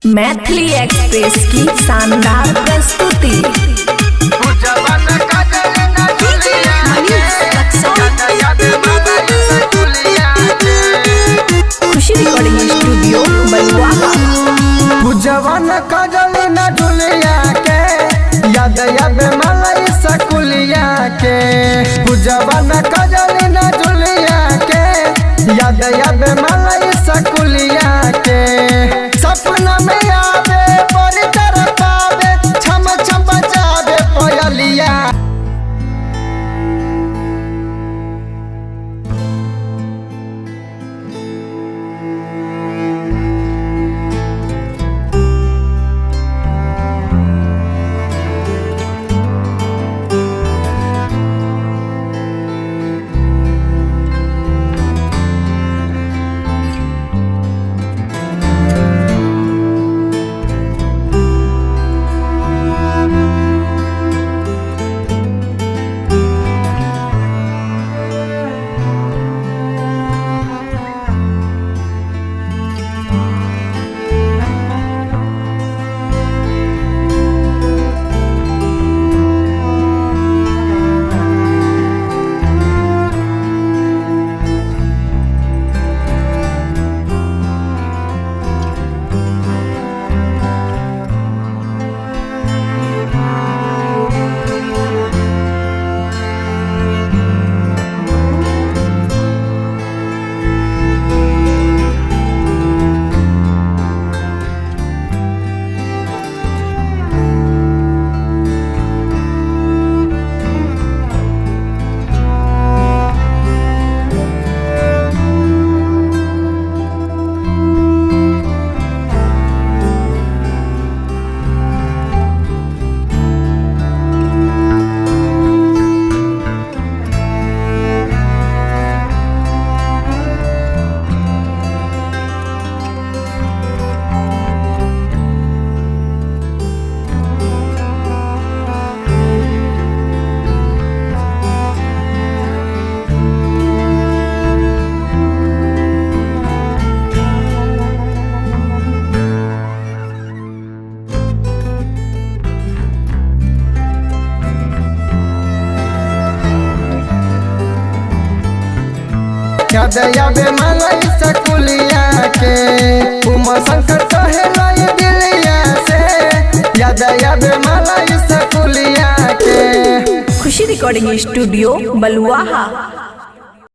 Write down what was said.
Maithili express की शानदार प्रस्तुति। खुशी रिकॉर्डिंग स्टूडियो बलुआहा। जवान कजली न झुलिया के याद याद मलाई सकुलिया के जवान कजली न झुलिया के याद याद मलाई सकुलिया के सपना में आवे बड़ी तरह पावे छम छम बजावे कोयलिया। याद यावे मलाई सकुलिया के उमा शंकर कहे लाई दिलिया से याद यावे मलाई सकुलिया के। खुशी रिकॉर्डिंग स्टूडियो बलुआहा।